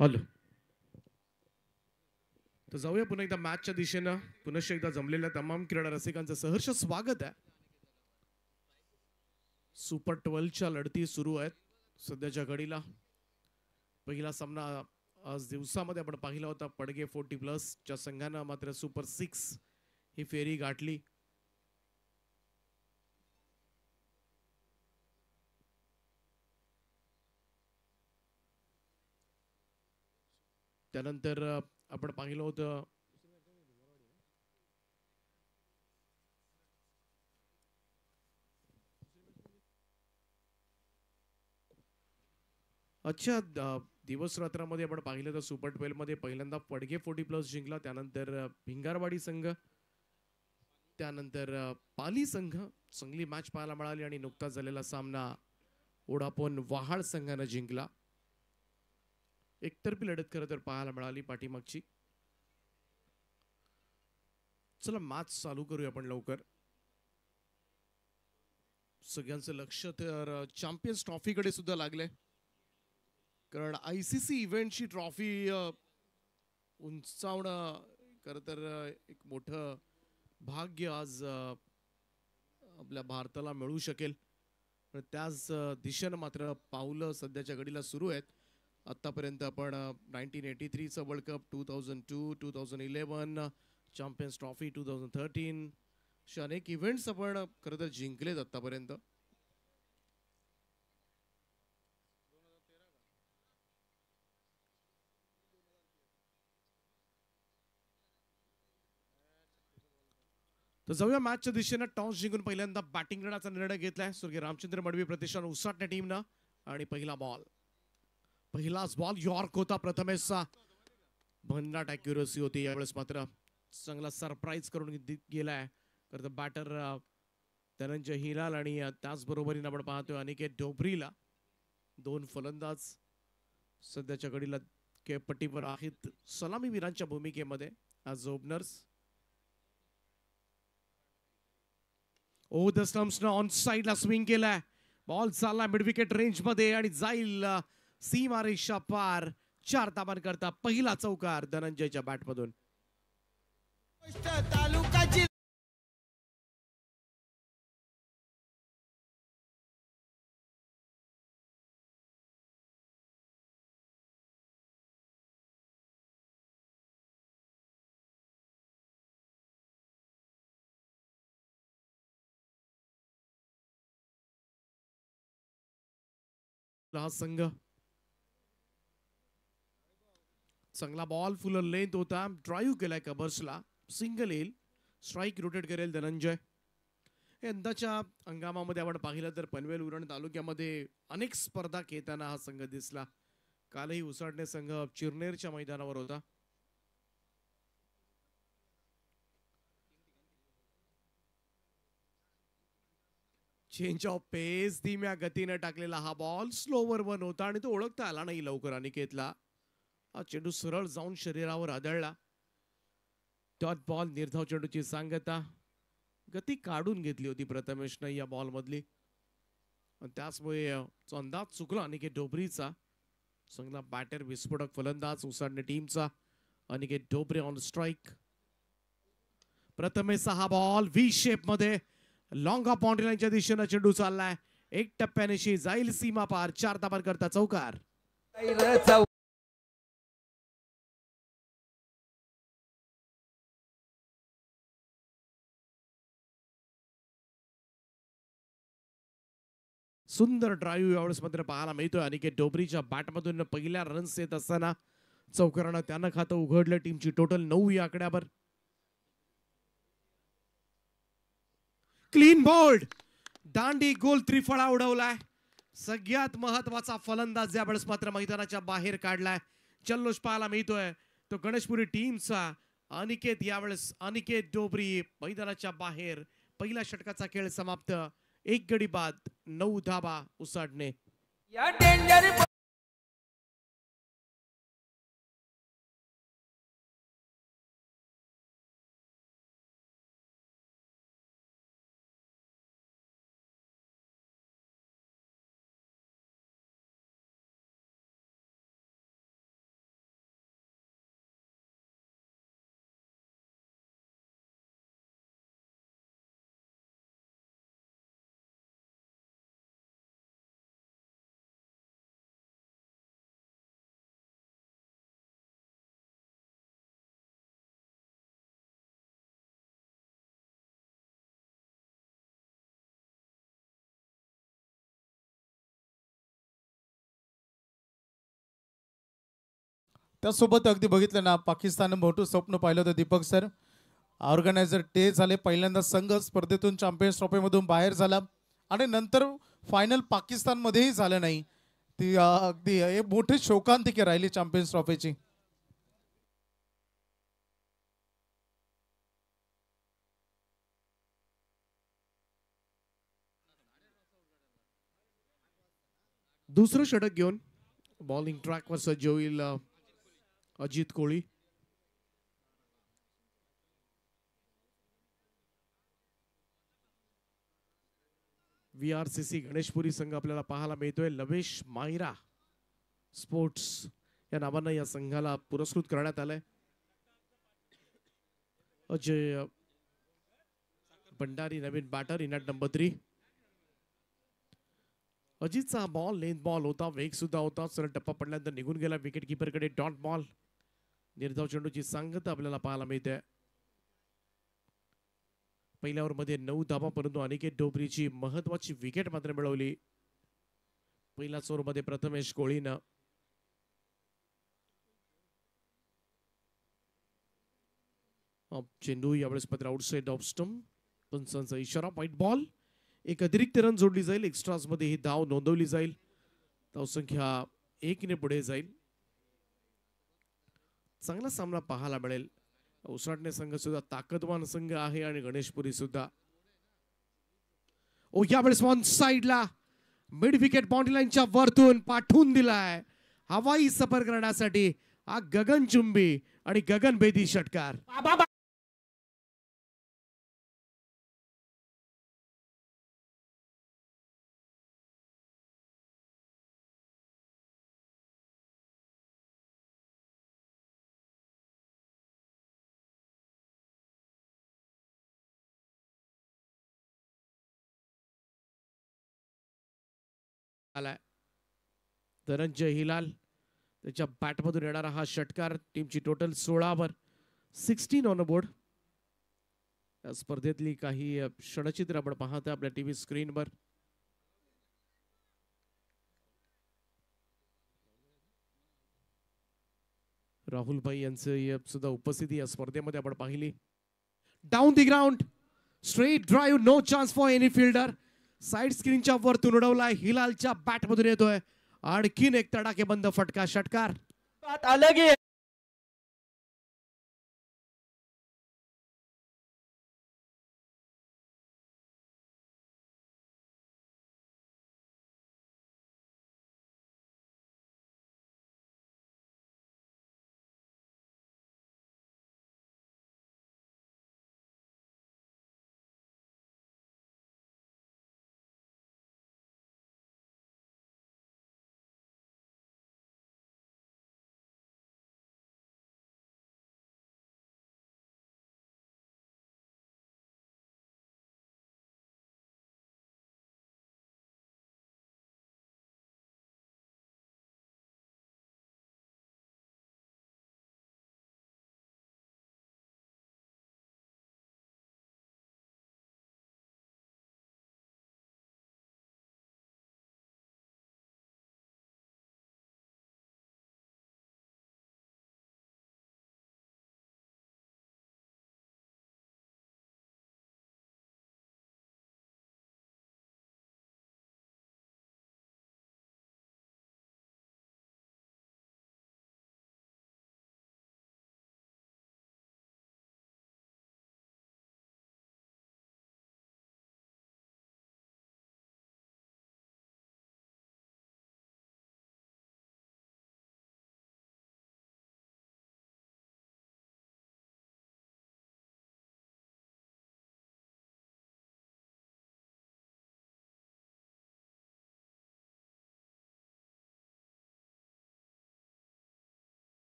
Hello. तर जाऊया पुन्हा एकदा मॅचच्या दिशेनं. पुनश्च एकदा जमलेल्या तमाम क्रीडा रसिकांचं सहर्ष स्वागत आहे. सुपर 12च्या लढती सुरू आहेत सध्याच्या घडीला. पहिला सामना आज दिवसामध्ये आपण पाहिला होता. पडगे 40+ संघानं मात्र सुपर 6 ही फेरी गाठली. त्यानंतर आपण पाहिलं होतं अच्छा दिवस रात्रामध्ये आपण पाहिलं तर सुपर 12 मध्ये पहिल्यांदा पडगे 40+ जिंकला. त्यानंतर भिंगारवाडी संघ, त्यानंतर पाली संघ चांगली मॅच पाहायला मिळाली आणि नुकताच झालेला सामना ओडापोन वहाड संघानं जिंकला. एकतर्फी लढत खरं तर पाहायला मिळाली पाठीमागची. चला मॅच चालू करूया आपण लवकर. सगळ्यांचं लक्ष तर चॅम्पियन्स ट्रॉफीकडे सुद्धा लागले, कारण ICC इव्हेंटची ट्रॉफी उंचावणं खरं तर एक मोठं भाग्य आज आपल्या भारताला मिळू शकेल. पण त्याच दिशेनं मात्र पावलं सध्याच्या घडीला सुरू आहेत. आतापर्यंत आपण 1983चं वर्ल्ड कप, 2002, 2011 चॅम्पियन्स ट्रॉफी, 2013 असे अनेक इव्हेंट्स आपण खरं तर जिंकलेत आतापर्यंत. तर जाऊया मॅचच्या दिशेनं. टॉस जिंकून पहिल्यांदा बॅटिंग करण्याचा निर्णय घेतलाय स्वर्गीय रामचंद्र मडवी प्रतिष्ठान उसाटण्या टीमनं. आणि पहिलाच बॉल यॉर्क होता प्रथमेशचा. भन्नाट अॅक्युरसी होती यावेळेस, मात्र चांगला सरप्राईज करून गेलाय तर बॅटर धनंजय हिलाल. आणि त्याचबरोबरीने आपण पाहतोय अनिकेत ढोबरीला. दोन फलंदाज सध्याच्या घडीला खेळपट्टीवर आहेत सलामीवीरांच्या भूमिकेमध्ये ॲज ओपनर्स. ओ द स्टम्प्सनं ऑन साईडला स्विंग केलाय. बॉल चालला मिड विकेट रेंज मध्ये आणि जाईल सीमारेषा पार. 4 धावांकरता करता पहिला चौकार धनंजयच्या बॅटमधून. तालुका हा संघ चांगला बॉल फुल लेंथ होता. ड्राईव्ह केलाय कबर्सला. सिंगल येईल, स्ट्राईक रोटेट करेल धनंजय. यंदाच्या हंगामामध्ये आपण पाहिलं तर पनवेल उरण तालुक्यामध्ये अनेक स्पर्धा खेळताना हा संघ दिसला. कालही उसाटणे संघ चिरनेरच्या मैदानावर होता. चेंज ऑफ पेस, धीम्या गतीने टाकलेला हा बॉल स्लोवर वन होता आणि तो ओळखता आला नाही लवकर अनिकेतला. हा चेंडू सरळ जाऊन शरीरावर आदळला. डॉट बॉल, निर्धाव चेंडूची सांगता. गती काढून घेतली होती प्रथमेशनं या बॉल मधली, त्याचमुळे अंदाज चुकला अनिकेत ढोबरीचा. चांगला बॅटर, विस्फोटक फलंदाज उसाडणे टीमचा अनिकेत ढोबरे ऑन स्ट्राईक. प्रथमेशचा हा बॉल व्ही शेप मध्ये लॉंग ऑफ बाउंड्री लाईनच्या दिशेनं चेंडू चाललाय. एक टप्प्यानेशी जाईल सीमा पार. 4 धावांकरता चौकार. सुंदर ड्राईव्ह यावेळेस मात्र पाहायला मिळतोय अनिकेत ढोबरीच्या बॅटमधून. पहिल्या रन्स येत असताना चौकारानं त्यानं खातं उघडलं. टीमची टोटल 9 या आकड्यावर. क्लीन बोल्ड, दांडी गोल त्रिफळा उडवलाय. सगळ्यात महत्वाचा फलंदाज यावेळेस मात्र मैदानाच्या बाहेर काढलाय. जल्लोष पाहायला मिळतोय तो गणेशपुरी टीमचा. यावेळेस अनिकेत ढोबरी मैदानाच्या बाहेर. पहिल्या षटकाचा खेळ समाप्त. 1 गडी बाद, 9 धाबा उसाडणे. त्यासोबत अगदी बघितलं ना, पाकिस्ताननं मोठं स्वप्न पाहिलं होतं दीपक सर. ऑर्गनायझर ते झाले, पहिल्यांदा संघ स्पर्धेतून चॅम्पियन्स ट्रॉफीमधून बाहेर झाला आणि नंतर फायनल पाकिस्तानमध्येही झालं नाही. ती अगदी हे मोठी शोकांतिका राहिली चॅम्पियन्स ट्रॉफीची. दुसरं षटक घेऊन बॉलिंग ट्रॅकवर सज्ज होईल अजित कोळी. VRCC गणेशपुरी संघ आपल्याला पाहायला मिळतोय. लवेश मायरा स्पोर्ट्स या नावानं या संघाला पुरस्कृत करण्यात आलंय. अजय भंडारी नवीन बॅटर इन ॲट नंबर 3. अजितचा बॉल लेंथ बॉल होता, वेग सुद्धा होता. सरळ टप्पा पडल्यानंतर निघून गेला विकेट किपरकडे. Dot ball. निर्धाव चेंडूची सांगता आपल्याला पाहायला मिळते. पहिल्या ओव्हरमध्ये 9 धावा, परंतु अनिकेत डोबरीची महत्वाची विकेट मात्र मिळवली. पहिल्याच ओव्हरमध्ये प्रथमेश कोळीनं चेंडू यावेळेस पत्र आउटसाइड ऑफ स्टंप. पंचांचा इशारा. Wide ball. एक अतिरिक्त रन जोडली जाईल. एक्स्ट्राज मध्ये ही धाव नोंदवली जाईल. धावसंख्या 1 ने पुढे जाईल. चांगला सामना पाहायला मिळेल. उसराटणे संघ सुद्धा ताकदवान संघ आहे आणि गणेशपुरी सुद्धा. ओ यावेळेस वन साइडला मिड विकेट बाउंड्री लाईनच्या वरतून पाठवून दिलाय हवाई सफर करण्यासाठी हा गगनचुंबी आणि गगनभेदी षटकार. धनंजय हिलाल त्याच्या बॅटमधून येणारा हा षटकार. टीमची टोटल 16 वर 16 ऑन बोर्ड. या स्पर्धेतली काही क्षणचित्र आपण पाहता आपल्या टीव्ही स्क्रीनवर. राहुल भाई यांचं सुद्धा उपस्थिती या स्पर्धेमध्ये आपण पाहिली. Down the ground straight drive, no chance for any fielder. Side स्क्रीनच्या वरतून उडवलाय. हिलालच्या बॅटमधून येतोय आणखीन एक तडाखेबंद फटका षटकार. अलग ही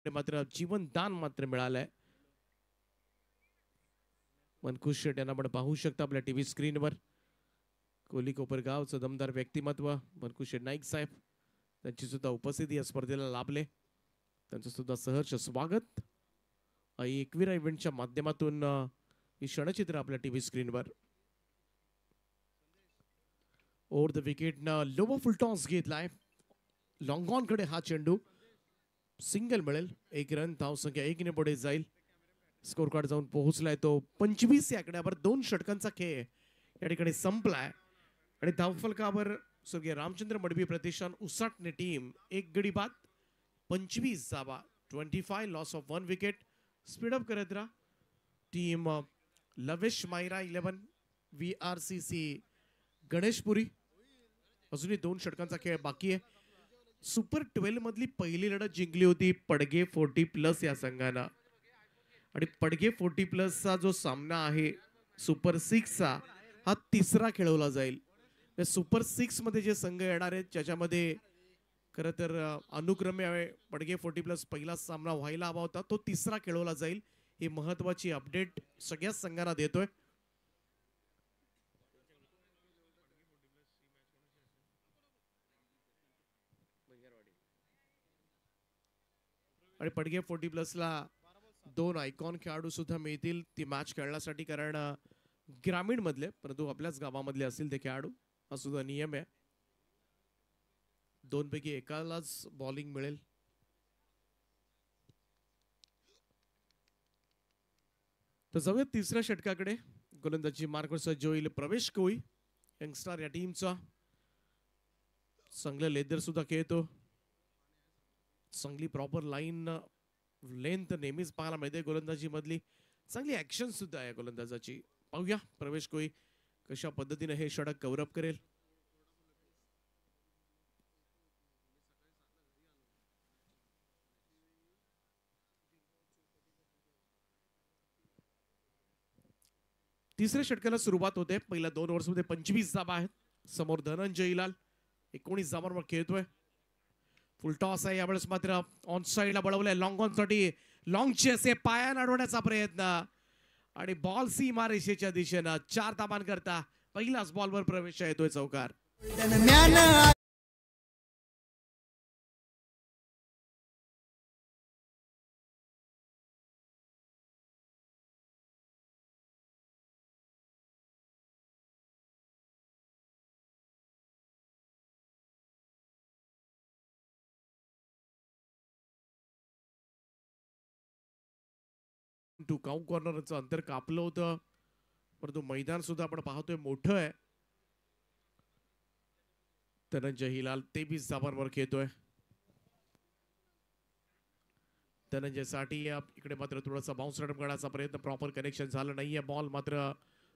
मात्र जीवनदान मात्र मिळालंय. मनकुश शेट यांना आपण पाहू शकता आपल्या टीव्ही स्क्रीनवर. कोहली कोपरगावचं दमदार व्यक्तिमत्व मनकुश शेट नाईक साहेब त्यांची सुद्धा उपस्थिती या स्पर्धेला लाभले. त्यांचं सुद्धा सहर्ष स्वागत. एकविरा इव्हेंटच्या माध्यमातून ही क्षणचित्र आपल्या टीव्ही स्क्रीनवर. Over the विकेटनं Lowa full toss घेतलाय. लॉंग ऑन कडे हा चेंडू सिंगल मिळेल. 1 रन, धावसंख्या 1 ने पुढे जाईल. स्कोर कार्ड जाऊन पोहोचलाय तो 25 या आकड्यावर. 2 षटकांचा खेळ या ठिकाणी संपलाय आणि धावफलकावर स्वर्गीय रामचंद्र मडवी प्रतिष्ठान उसाटणे टीम 1 गडी बाद, 25 धावा, 25 लॉस ऑफ 1 विकेट. स्पीडअप करत राहा टीम लवेश मायरा 11 VRCC गणेशपुरी. अजूनही 2 षटकांचा खेळ बाकी आहे. सुपर 12 मधली पहिली लढत जिंकली होती पडगे 40+ या संघानं आणि पडगे 40+ जो सामना आहे सुपर 6चा हा तिसरा खेळवला जाईल. सुपर 6 मध्ये जे संघ येणार आहेत ज्याच्यामध्ये खरं तर अनुक्रमे पडगे 40+ पहिला सामना व्हायला हवा होता तो तिसरा खेळवला जाईल. ही महत्वाची अपडेट सगळ्याच संघांना देतोय. आणि पडगे 40+ ला 2 आयकॉन खेळाडू सुद्धा मिळतील ती मॅच खेळण्यासाठी, कारण ग्रामीण मधले परंतु आपल्याच गावामधले असतील ते खेळाडू. हा सुद्धा नियम आहे. 2 पैकी एकालाच बॉलिंग मिळेल. तर जाऊया तिसऱ्या षटकाकडे. गोलंदाजी मार्कवर सज्ज होईल प्रवेश कोळी, यंगस्टर या टीमचा. चांगलं लेदर सुद्धा खेळतो. चांगली प्रॉपर लाईन लेंथ नेहमीच पाहायला मिळते गोलंदाजी मधली. चांगली ऍक्शन सुद्धा आहे गोलंदाजाची. पाहूया प्रवेश कोळी कशा पद्धतीने हे षटक कव्हर अप करेल. तिसऱ्या षटकाला सुरुवात होते. पहिल्या 2 ओव्हर्समध्ये 25 धावा आहेत. समोर धनंजय हिलाल 19 धावांवर खेळतोय. फुल टॉस आहे यावेळेस मात्र ऑन साइडला बळवलंय. लॉंग ऑन साठी लॉंग चेस आहे, पायान अडवण्याचा प्रयत्न आणि बॉल सीमा रेषेच्या दिशेनं 4 धावांकरता पहिलाच बॉलवर प्रवेश येतोय चौकार. टू काउंट कॉर्नरचं अंतर कापलं होतं परंतु मैदान सुद्धा आपण पाहतोय मोठं आहे. धनंजय हिलाल 23 धावांवर खेळतोय. धनंजय साठी इकडे मात्र थोडासा बाउन्स रन करण्याचा प्रयत्न, प्रॉपर कनेक्शन झालं नाहीये. बॉल मात्र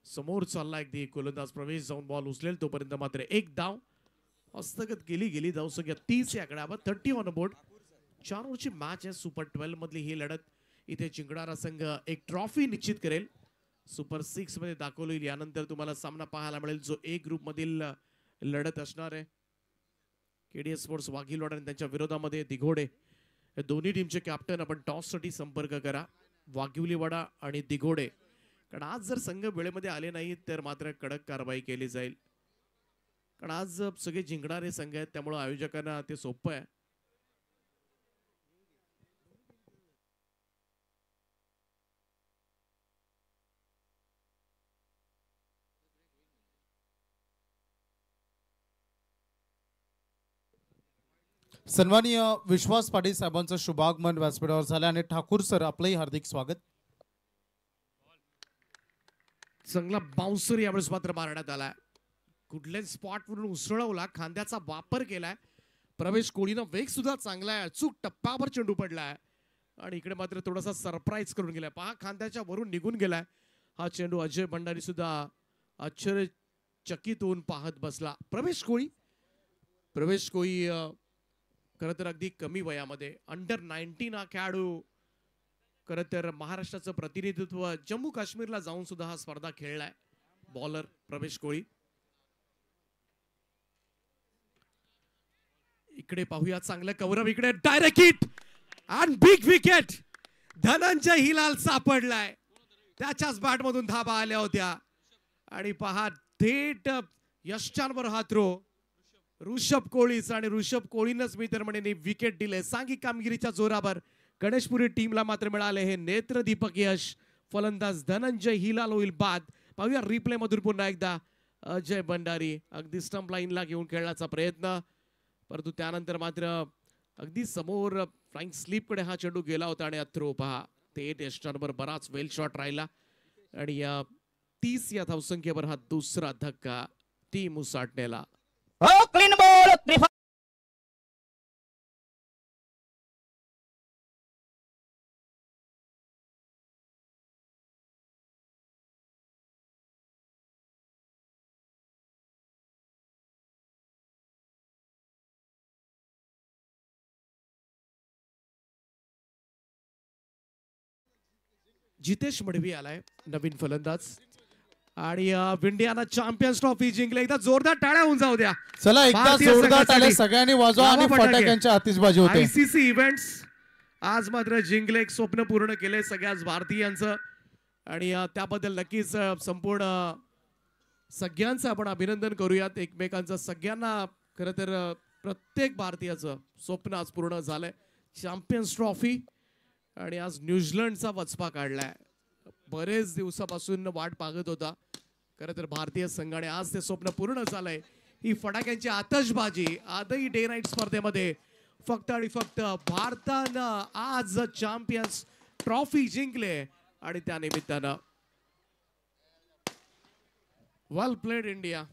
समोर चालला. अगदी गोलंदाज प्रवेश जाऊन बॉल उचलेल तोपर्यंत मात्र 1 धाव हस्तगत गेली. धावसंख्या 30 या आकड्यावर. 30 ऑन बोर्ड. 4 ओव्हरची मॅच आहे. सुपर 12 मधली ही लढत. इथे जिंकणारा संघ एक ट्रॉफी निश्चित करेल. सुपर 6 मध्ये दाखवलं येईल. यानंतर तुम्हाला सामना पाहायला मिळेल जो ए ग्रुप मधील लढत असणार आहे. KDS स्पोर्ट्स वाघीलवाड आणि त्यांच्या विरोधामध्ये दिघोडे या दोन्ही टीमचे कॅप्टन. आपण टॉस साठी संपर्क करा वाघिवलीवाडा आणि दिघोडे, कारण आज जर संघ वेळेमध्ये आले नाहीत तर मात्र कडक कारवाई केली जाईल. कारण आज सगळे जिंकणारे संघ आहेत त्यामुळे आयोजकांना ते सोपं आहे. सन्माननीय विश्वास पाटील साहेबांचं शुभागमन व्यासपीठावर झालं आणि ठाकूर सर आपलंही हार्दिक स्वागत. चांगला बाउन्सर यावेळेस मात्र मारण्यात आलाय. कुठल्याच स्पॉटवरून उसळवला, खांद्याचा वापर केलाय. प्रवेश कोळीनं वेग सुद्धा चांगला आहे. अचूक टप्प्यावर चेंडू पडलाय आणि इकडे मात्र थोडासा सरप्राईज करून गेलाय. पहा खांद्याच्या वरून निघून गेलाय हा चेंडू. अजय भंडारी सुद्धा आश्चर्यचकित होऊन पाहत बसला. प्रवेश कोळी खरं तर अगदी कमी वयामध्ये अंडर 19 हा खेळाडू खरं तर महाराष्ट्राचं प्रतिनिधित्व जम्मू काश्मीरला जाऊन सुद्धा हा स्पर्धा खेळलाय. बॉलर प्रवेश कोळी. इकडे पाहूया चांगलं कव्हर. इकडे डायरेक्ट हिट आणि बिग विकेट. धनंजय हिलाल सापडलाय. त्याच्याच बॅट मधून धाबा आल्या होत्या आणि पहा थेट यष्टांवर हा थ्रो ऋषभ कोळीच आणि ऋषभ कोळीनच मी तर म्हणेन विकेट दिले. सांघिक कामगिरीच्या जोरावर गणेशपुरी टीमला मात्र मिळाले हे नेत्रदीपक यश. फलंदाज धनंजय हिलाल होईल बाद. पाहूया रिप्ले मधून पुन्हा एकदा अजय भंडारी अगदी स्टंप लाईनला घेऊन खेळण्याचा प्रयत्न, परंतु त्यानंतर मात्र अगदी समोर फ्लाइंग स्लीप कडे हा चेंडू गेला होता आणि अथ्रो पहा ते टेस्टनवर बराच वेल शॉट राहिला आणि 30 या धावसंख्येवर हा दुसरा धक्का टीम उसाटण्याला. Clean ball. जितेश मडवी आलाय नवीन फलंदाज आणि विंडियाना चॅम्पियन्स ट्रॉफी जिंकले. एकदा जोरदार टाळ्या होऊन जाऊ द्या. चला एकदा भारतीय जोरदार संघासाठी टाळ्या सगळ्यांनी वाजवा आणि लावा फटाके. फटाक्यांच्या आतिषबाजी होते. आयसीसी इव्हेंट्स आज मात्र जिंकले, एक स्वप्न पूर्ण केले सगळ्याच भारतीयांचं आणि त्याबद्दल नक्कीच संपूर्ण सगळ्यांचं आपण अभिनंदन करूयात. एकमेकांचं सगळ्यांना खरं तर प्रत्येक भारतीयाचं स्वप्न आज पूर्ण झालंय. चॅम्पियन्स ट्रॉफी आणि आज न्यूझीलंडचा वचपा काढलाय. बरेच दिवसापासून वाट पाहत होता खरं तर भारतीय संघाने, आज ते स्वप्न पूर्ण झालंय. ही फटाक्यांची आतषबाजी आजही डे नाईट स्पर्धेमध्ये फक्त आणि फक्त भारतानं आज चॅम्पियन्स ट्रॉफी जिंकले आणि त्या निमित्तानं well played India.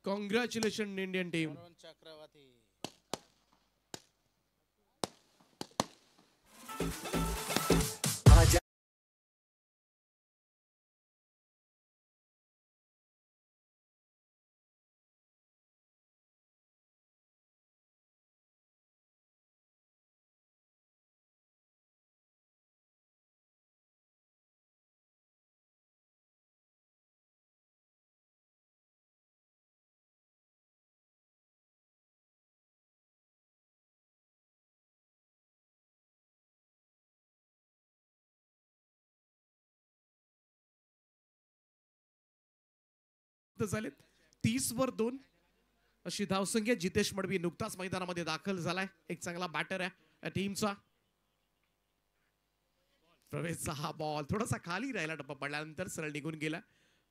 Congratulation Indian team. झालेत 30 वर 2 अशी धावसंख्या. जितेश मडवी नुकताच मैदानामध्ये दाखल झालाय. एक चांगला बॅटर आहे या टीमचा. प्रवेशचा हा बॉल थोडासा खाली राहिला, टप्पा पडल्यानंतर सरळ निघून गेला.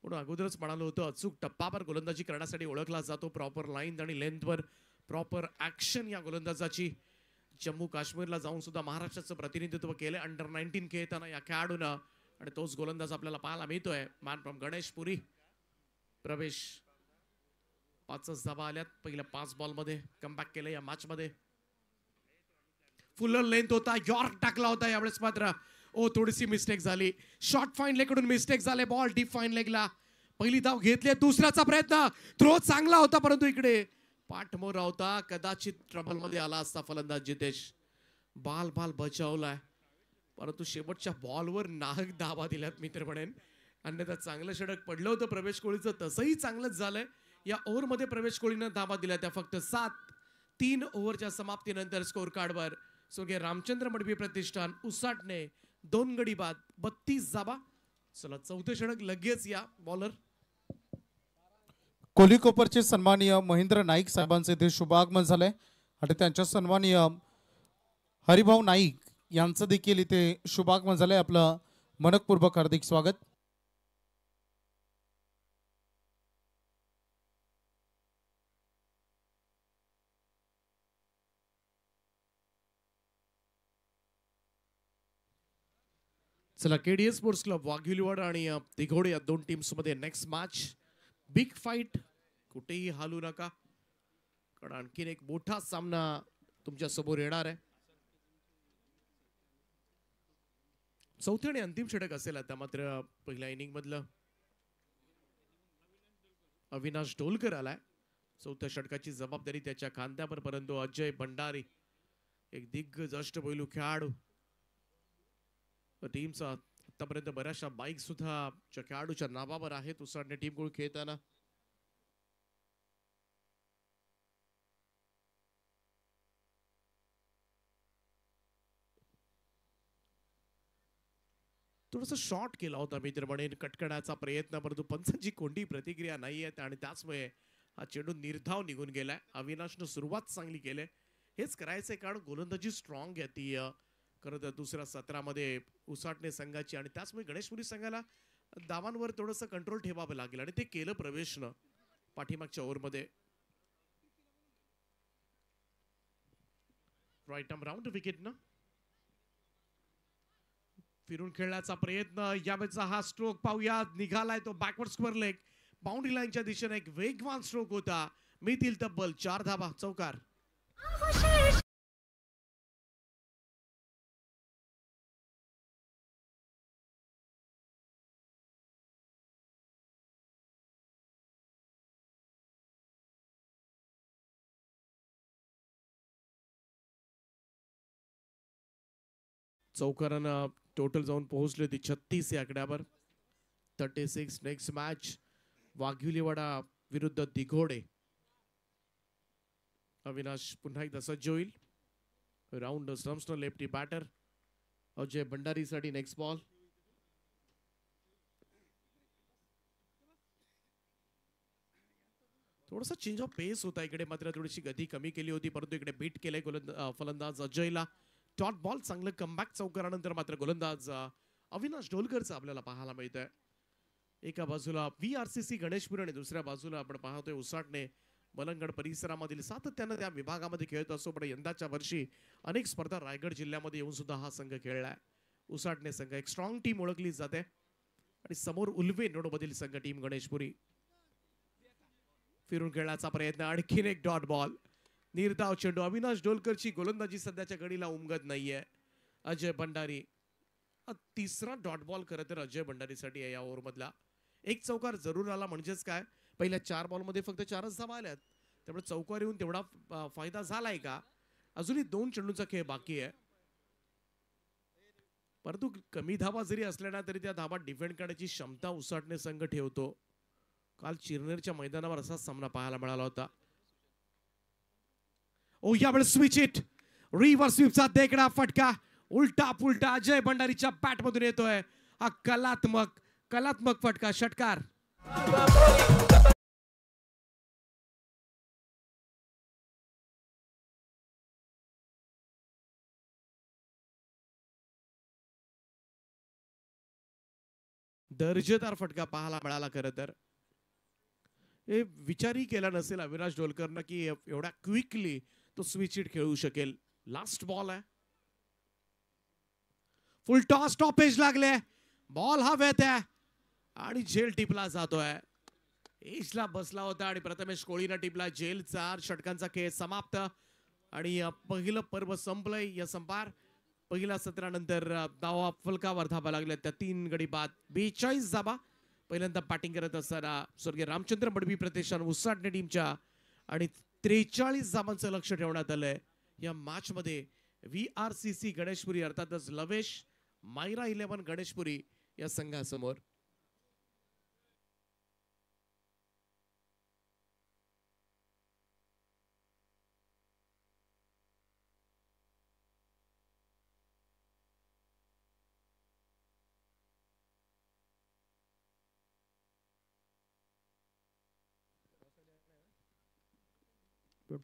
म्हणून अगोदरच म्हणालो होतो अचूक टप्पावर गोलंदाजी करण्यासाठी ओळखला जातो. प्रॉपर लाईन आणि लेंथवर प्रॉपर ऍक्शन या गोलंदाजाची. जम्मू काश्मीरला जाऊन सुद्धा महाराष्ट्राचं प्रतिनिधित्व केलं अंडर 19 खेळताना या खेळाडूनं आणि तोच गोलंदाज आपल्याला पाहायला मिळतोय. मॅन फ्रॉम गणेशपुरी प्रवेश. 5 धावा आल्यात पहिल्या 5 बॉल मध्ये. कमबॅक केलं या मॅच मध्ये. फुल लेंथ होता, यॉर्क टाकला होता यावेळेस मात्र थोडीशी मिस्टेक झाली. शॉर्ट फाईन लेग कडून मिस्टेक झाले. बॉल डीप फाईन लेगला. पहिली धाव घेतली. दुसऱ्याचा प्रयत्न, थ्रो चांगला होता परंतु इकडे पाठमोरा होता. कदाचित ट्रबल मध्ये आला असता फलंदाज जितेश. बाल बचावलाय परंतु शेवटच्या बॉलवर नाहक धावा दिल्यात मित्र म्हणेन. अन्यथा चांगलं षटक पडलं होतं प्रवेश कोहलीचं, तसंही चांगलंच झालंय. या ओव्हरमध्ये प्रवेश कोहलीनं धावा दिल्या त्या फक्त 7. 3 ओव्हरच्या समाप्तीनंतर स्कोर कार्डवर स्वर्गीय रामचंद्र मडवी प्रतिष्ठान उसाटणे 2 गडी बाद 32 धावा. चला चौथे षटक लगेच या बॉलर. कोहली कोपरचे सन्माननीय महेंद्र नाईक साहेबांचे इथे शुभागमन झालंय आणि त्यांच्या सन्माननीय हरिभाऊ नाईक यांचं देखील इथे शुभागमन झालंय. आपलं मनपूर्वक हार्दिक स्वागत. चला केडीएस स्पोर्ट्स क्लब वाघिलवाड आणि दिघोडे या 2 टीम्स मध्ये नेक्स्ट मॅच. बिग फाईट, कुठेही हालू नका कारण आणखीन एक मोठा सामना तुमच्या समोर येणार आहे. चौथे आणि अंतिम षटक असेल आता मात्र. पहिल्या इनिंग मधलं अविनाश ढोलकर आलाय. चौथ्या षटकाची जबाबदारी त्याच्या खांद्यावर, परंतु अजय भंडारी एक दिग्गज अष्टपैलू खेळाडू टीमचा आतापर्यंत बऱ्याचशा बाईक सुद्धा खेळाडूच्या नावावर आहेत उसाडणे टीम कडून खेळताना. थोडासा शॉट केला होता मित्र म्हणेन, कटकण्याचा प्रयत्न, परंतु पंचांची कोणती प्रतिक्रिया नाही आहे आणि त्याचमुळे हा चेंडू निर्धाव निघून गेलाय. अविनाशनं सुरुवात चांगली केली, हेच करायचंय कारण गोलंदाजी स्ट्रॉंग आहे ती खरं तर दुसऱ्या सत्रामध्ये उसाटणे संघाची आणि त्याचमुळे गणेशपुरी संघाला धावांवर थोडंसं कंट्रोल ठेवावं लागेल आणि ते केलं प्रवेशनं पाठीमागच्या ओव्हरमध्ये. राईट आर्म राऊंड विकेटनं फिरून खेळण्याचा प्रयत्न. यावेळेचा हा स्ट्रोक पाहूया, निघालाय तो बॅकवर्ड स्क्वेअर लेग. बाउंड्री लाईनच्या दिशेने एक वेगवान स्ट्रोक होता. मिळतील तब्बल 4 धावा. चौकार. चौकारानं टोटल जाऊन पोहोचली होती 36 या आकड्यावर. 36. नेक्स्ट मॅच वाघिवलीवाडा विरुद्ध दिघोडे. अविनाश पुन्हा एकदा सज्ज होईल. राऊंड स्टम्प्सनं लेफ्टी बॅटर. अजय भंडारीसाठी नेक्स्ट बॉल. थोडासा चेंज ऑफ पेस होता इकडे, मात्र थोडीशी गती कमी केली होती, परंतु इकडे बीट केलंय फलंदाज अजयला. डॉट बॉल चांगलं कमबॅक चौकारानंतर मात्र गोलंदाज अविनाश ढोलकरचं आपल्याला पाहायला मिळतंय. एका बाजूला VRCC गणेशपुरी आणि दुसऱ्या बाजूला आपण पाहतोय उसाटणे मलंगड परिसरामधील. सातत्यानं त्या विभागामध्ये खेळत असतो, पण यंदाच्या वर्षी अनेक स्पर्धा रायगड जिल्ह्यामध्ये येऊन सुद्धा हा संघ खेळलाय. उसाटणे संघ एक स्ट्रॉंग टीम ओळखली जाते आणि समोर उल्वे नोडमधील संघ टीम गणेशपुरी. फिरून खेळण्याचा प्रयत्न, आणखीन एक डॉट बॉल. निर्धाव चेंडू. अविनाश ढोलकरची गोलंदाजी सध्याच्या घडीला उमगत नाहीये. अजय भंडारी. तिसरा डॉट बॉल खरं तर अजय भंडारीसाठी आहे या ओव्हर मधला. एक चौकार जरूर आला, म्हणजेच काय, पहिल्या 4 बॉलमध्ये फक्त 4च धावा आल्यात, त्यामुळे चौकार येऊन तेवढा फायदा झालाय का? अजूनही 2 चेंडूचा खेळ बाकी आहे, परंतु कमी धावा जरी असल्या ना तरी त्या धावा डिफेंड करण्याची क्षमता उसाटणे संघ ठेवतो. काल चिरनेरच्या मैदानावर असाच सामना पाहायला मिळाला होता. ओ यावेळेस स्विच इट. रिव्हर्स स्वीपचा देखणा फटका उलटा पुलटा अजय भंडारीच्या बॅट मधून येतोय. हा कलात्मक फटका. षटकार. दर्जेदार फटका पाहायला मिळाला. खरं तर हे विचारही केला नसेल अविनाश ढोलकरनं की एवढ्या क्विकली तो स्विच इट खेळू शकेल. लास्ट बॉल आहे. फुल टॉस स्टॉपेज लागले. बॉल हवेत आहे आणि झेल टिपला जातोय. एजला बसला होता आणि प्रथमेश कोळीनं टिपला झेल. 4 षटकांचा खेळ समाप्त आणि पहिलं पर्व संपलंय. या संपार पहिल्या सत्रानंतर धावा फलकावर धावा लागल्या त्या 3 गडी बाद 42 धावा. पहिल्यांदा बॅटिंग करत असताना स्वर्गीय रामचंद्र मडवी प्रतिष्ठान उसाटणे टीमच्या आणि 43 धावांचं लक्ष ठेवण्यात आलंय या मॅच मध्ये. VRCC गणेशपुरी अर्थातच लवेश मायरा 11 गणेशपुरी या संघासमोर.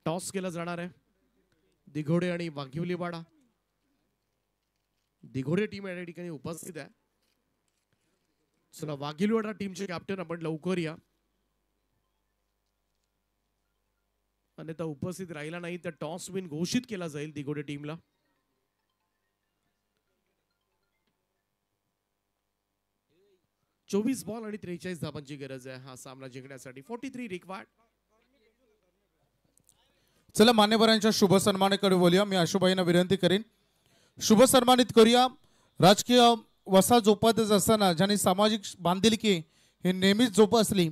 टॉस केला जाणार आहे. दिघोडे आणि वाघिवलीवाडा. दिघोडे टीम या ठिकाणी उपस्थित आहे. चला वाघिवलीवाडा टीमचे कॅप्टन आपण लवकर या. अन्यथा उपस्थित राहिला नाही तर टॉस विन घोषित केला जाईल दिघोडे टीमला. चोवीस बॉल आणि 43 धावांची गरज आहे हा सामना जिंकण्यासाठी. 43 रिक्वायर्ड. चला मान्यवरांच्या शुभ सन्मानाकडे बोलूया. मी आशुभाईंना विनंती करेन शुभ सन्मानित करूया. राजकीय वसा जोपासत असताना ज्यांनी सामाजिक बांधिलकी हे नेहमीच जोपासली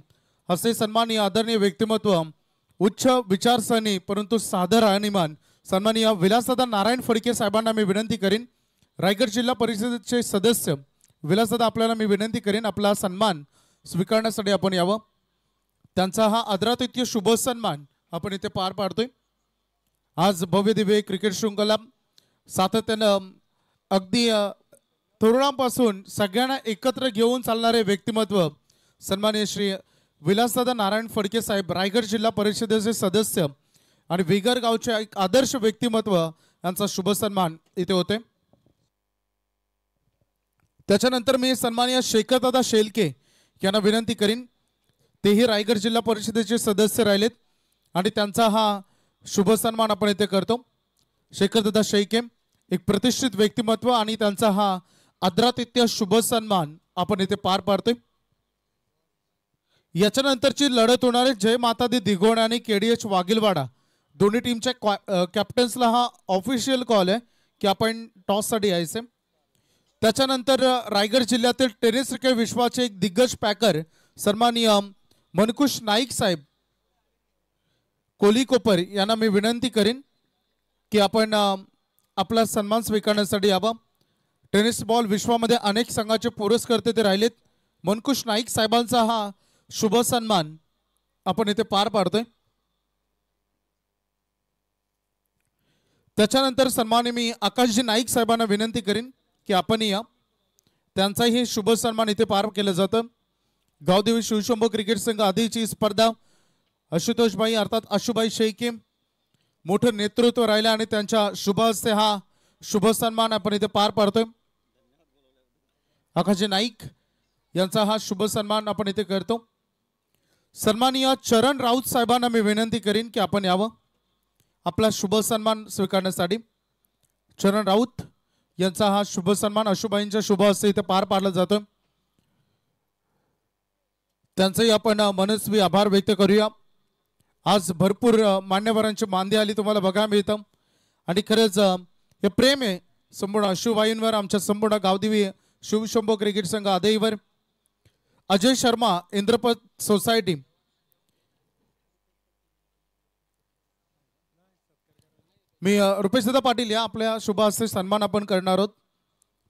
असे सन्माननीय आदरणीय व्यक्तिमत्व, उच्च विचारसरणी परंतु साधं राहणीमान सन्माननीय विलासदादा नारायण फडके साहेबांना मी विनंती करेन. रायगड जिल्हा परिषदेचे सदस्य विलासदादा आपल्याला मी विनंती करेन आपला सन्मान स्वीकारण्यासाठी आपण यावं. त्यांचा हा आदरातिथ्य शुभ सन्मान आपण इथे पार पाडतोय. आज भव्य दिव्य क्रिकेट शृंखला सातत्यानं अगदी तरुणांपासून सगळ्यांना एकत्र घेऊन चालणारे व्यक्तिमत्व सन्माननीय श्री विलासदादा नारायण फडके साहेब रायगड जिल्हा परिषदेचे सदस्य आणि विगर गावचे एक आदर्श व्यक्तिमत्व यांचा शुभ सन्मान इथे होते. त्याच्यानंतर मी सन्माननीय शेखरदादा शेलके यांना विनंती करीन, तेही रायगड जिल्हा परिषदेचे सदस्य राहिलेत आणि त्यांचा हा शुभ सन्मान आपण इथे करतो. शेखरदादा शेळके एक प्रतिष्ठित व्यक्तिमत्व आणि त्यांचा हा आदरातिथ्य शुभ सन्मान आपण इथे पार पाडतोय. याच्यानंतरची लढत होणार आहे जय माता दी दिघोणा आणि KDH वाघिलवाडा दोन्ही टीमच्या कॅप्टन्सला हा ऑफिशियल कॉल आहे की आपण टॉससाठी यायचे. त्याच्यानंतर रायगड जिल्ह्यातील टेनिस क्रिकेट विश्वाचे एक दिग्गज पॅकर सन्माननीय मनकुश नाईक साहेब कोलीकोपर यांना मी विनंती करीन की आपण आपला सन्मान स्वीकारण्यासाठी यावं. टेनिस बॉल विश्वामध्ये अनेक संघाचे पुरस्कर्ते ते राहिलेत. मनकुश नाईक साहेबांचा हा शुभ सन्मान आपण इथे पार पाडतोय. त्याच्यानंतर सन्माननीय मी आकाशजी नाईक साहेबांना विनंती करीन की आपण या, त्यांचाही शुभ सन्मान इथे पार केलं जातं. गावदेवी शिवशंभो क्रिकेट संघ आधीची स्पर्धा आशुतोषबाई अर्थात आशुबाई शेळके मोठं नेतृत्व राहिलं आणि त्यांच्या शुभ हस्ते हा शुभ सन्मान आपण इथे पार पाडतोय. आकाशजी नाईक यांचा हा शुभ सन्मान आपण इथे करतो. सन्माननीय चरण राऊत साहेबांना मी विनंती करीन की आपण यावं आपला शुभ सन्मान स्वीकारण्यासाठी. चरण राऊत यांचा हा शुभ सन्मान आशुबाईंच्या शुभ हस्ते इथे पार पाडला जातो. त्यांचंही आपण मनस्वी आभार व्यक्त करूया. आज भरपूर मान्यवरांची मांदी आली तुम्हाला बघायला मिळतं आणि खरंच हे प्रेम आहे संपूर्ण आशुबाईंवर, आमच्या संपूर्ण गावदेवी शिवशंभो क्रिकेट संघ आदईवर. अजय शर्मा इंद्रपत सोसायटी मी रुपेशदादा पाटील या आपल्या शुभ हस्ते सन्मान आपण करणार आहोत.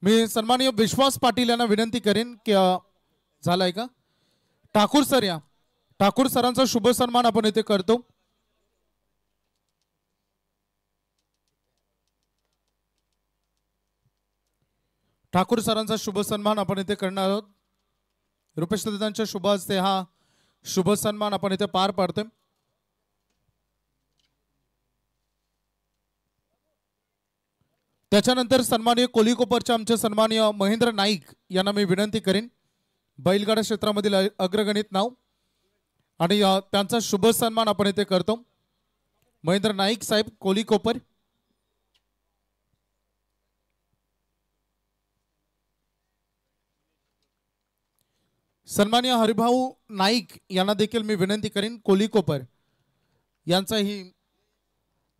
मी सन्माननीय विश्वास पाटील यांना विनंती करेन की झालाय का ठाकूर सर या, ठाकूर सरांचा शुभ सन्मान आपण इथे करतो. ठाकूर सरांचा शुभ सन्मान आपण इथे करणार आहोत. रुपेश दादांच्या शुभ हस्ते हा शुभ सन्मान आपण इथे पार पाडतोय. त्याच्यानंतर सन्माननीय कोलीकोपरचे आमचे सन्माननीय महेंद्र नाईक यांना मी विनंती करेन, बैलगाडा क्षेत्रामधील अग्रगणित नाव, आणि त्यांचा शुभ सन्मान आपण इथे करतो. महेंद्र नाईक साहेब कोलीकोपर. सन्माननीय हरिभाऊ नाईक यांना देखील मी विनंती करेन कोलीकोपर यांचाही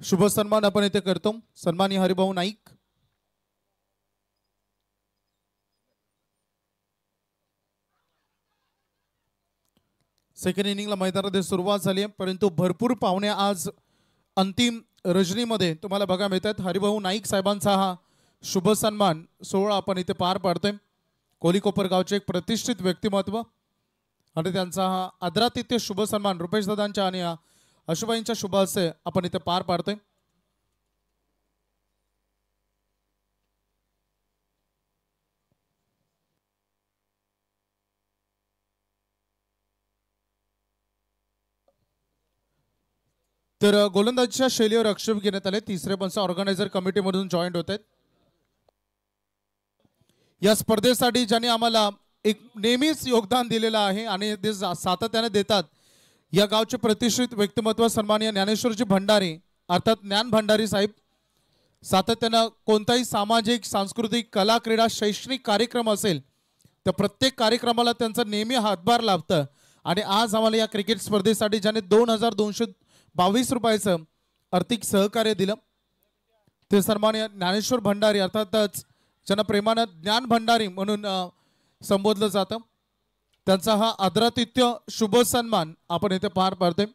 शुभ सन्मान आपण इथे करतो. सन्माननीय हरिभाऊ नाईक. सेकंड इनिंगला मैदानामध्ये सुरुवात झाली आहे परंतु भरपूर पाहुणे आज अंतिम रजनीमध्ये तुम्हाला बघा मिळतात. हरिभाऊ नाईक साहेबांचा हा शुभ सन्मान सोहळा आपण इथे पार पाडतोय. कोलीकोपर गावचे एक प्रतिष्ठित व्यक्तिमत्व आणि त्यांचा हा आदरातिथ्य शुभ सन्मान रुपेश दादांच्या आणि आशुबाईंच्या शुभ हस्ते आपण इथे पार पाडतोय. तर गोलंदाजीच्या शैलीवर आक्षेप घेण्यात आले. तिसरे पंच ऑर्गनायझर कमिटीमधून जॉईंट होत आहेत. या स्पर्धेसाठी ज्यांनी आम्हाला एक नेहमीच योगदान दिलेलं आहे आणि ते सातत्याने देतात, या गावचे प्रतिष्ठित व्यक्तिमत्व सन्माननीय ज्ञानेश्वरजी भंडारी अर्थात ज्ञान भंडारी साहेब सातत्यानं कोणताही सामाजिक सांस्कृतिक कला क्रीडा शैक्षणिक कार्यक्रम असेल तर प्रत्येक कार्यक्रमाला त्यांचा नेहमी हातभार लाभतं आणि आज आम्हाला या क्रिकेट स्पर्धेसाठी ज्याने 2222 रुपयाचं आर्थिक सहकार्य दिलं ते सन्माननीय ज्ञानेश्वर भंडारी अर्थातच ज्यांना प्रेमानं ज्ञान भंडारी म्हणून संबोधलं जातं, त्यांचा हा आदरातिथ्य शुभ सन्मान आपण इथे पार पाडतोय.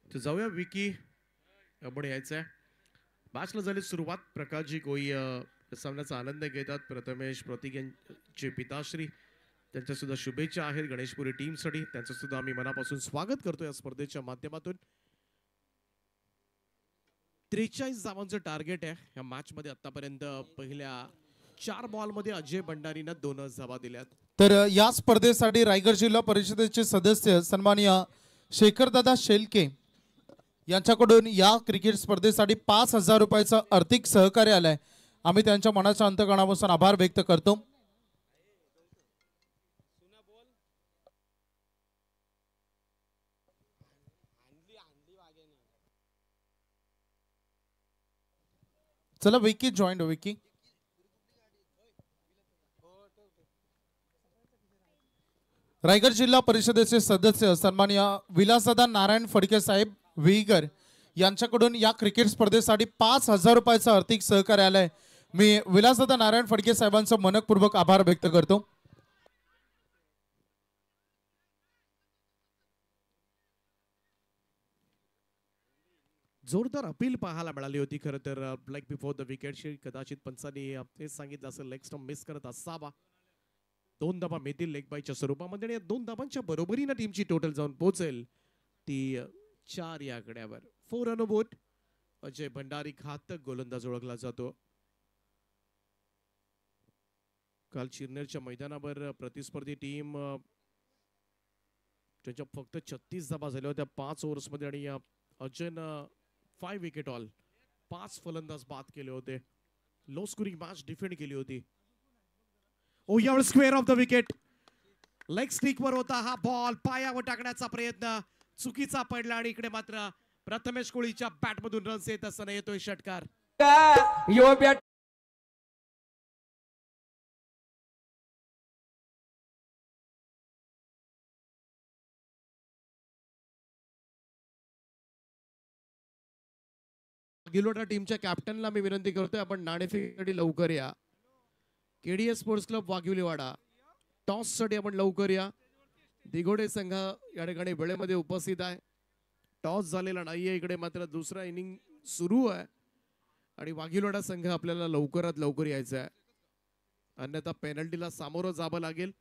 तर जाऊया विकी आपण यायचंय. मॅचला झाली सुरुवात. प्रकाशजी कोई सामन्याचा आनंद घेतात. प्रथमेश प्रतीक यांचे पिताश्री त्यांच्या सुद्धा शुभेच्छा आहेत गणेशपुरी टीमसाठी. त्यांचं सुद्धा आम्ही मनापासून स्वागत करतो या स्पर्धेच्या माध्यमातून. 43 धावांचं टार्गेट आहे या मॅच मध्ये. आतापर्यंत पहिल्या 4 बॉलमध्ये अजय भंडारीनं 2 धावा दिल्यात. तर या स्पर्धेसाठी रायगड जिल्हा परिषदेचे सदस्य सन्माननीय शेखरदादा शेलके यांच्याकडून या क्रिकेट स्पर्धेसाठी 5,000 रुपयाचं आर्थिक सहकार्य आलंय. आम्ही त्यांच्या मनाच्या अंतकणापासून आभार व्यक्त करतो. चला विकी जॉईन विकी. रायगड जिल्हा परिषदेचे सदस्य सन्माननीय विलासदादा नारायण फडके साहेब विहीगर यांच्याकडून या क्रिकेट स्पर्धेसाठी 5,000 रुपयाचं आर्थिक सहकार्य आलंय. मी विलासदादा नारायण फडके साहेबांचं मनपूर्वक आभार व्यक्त करतो. जोरदार अपील पाहायला मिळाली होती खरं तर. लाईक बिफोर द विकेटशी कदाचित पंचांनी तेच सांगितलं असेल लेग स्टंप मिस करत असावा. 2 धाबा मिळतील लेग बायच्या स्वरूपामध्ये आणि या 2 धाबांच्या बरोबरीनं टीमची टोटल जाऊन पोहोचेल ती 4 या आकड्यावर. 4 रन बोट. अजय भंडारी घातक गोलंदाज ओळखला जातो. काल चिरनेरच्या मैदानावर प्रतिस्पर्धी टीम त्यांच्या फक्त 36 धाबा झाल्या होत्या 5 ओव्हर्समध्ये आणि या अजयनं 5 विकेट ऑल 5 फलंदाज बाद केले होते. लो स्कोरिंग मॅच डिफेंड केली होती. ओ यावेळी square of the wicket. Leg stick वर होता हा बॉल. पायावर टाकण्याचा प्रयत्न चुकीचा पडला आणि इकडे मात्र प्रथमेश कोळीच्या बॅट मधून रन्स येत असताना येतोय षटकार. यो बॅट गिलोटा टीमच्या कॅप्टनला मी विनंती करतोय आपण नाणेफेकीसाठी लवकर या. केडीएस स्पोर्ट्स क्लब वाघिवलीवाडा टॉस साठी आपण लवकर या. दिघोडे संघ या ठिकाणी वेळेमध्ये उपस्थित आहे. टॉस झालेला नाहीये. इकडे मात्र दुसरा इनिंग सुरू आहे आणि वाघिवलीवाडा संघ आपल्याला लवकरात लवकर यायचा आहे, अन्यथा पेनल्टीला सामोरं जावं लागेल.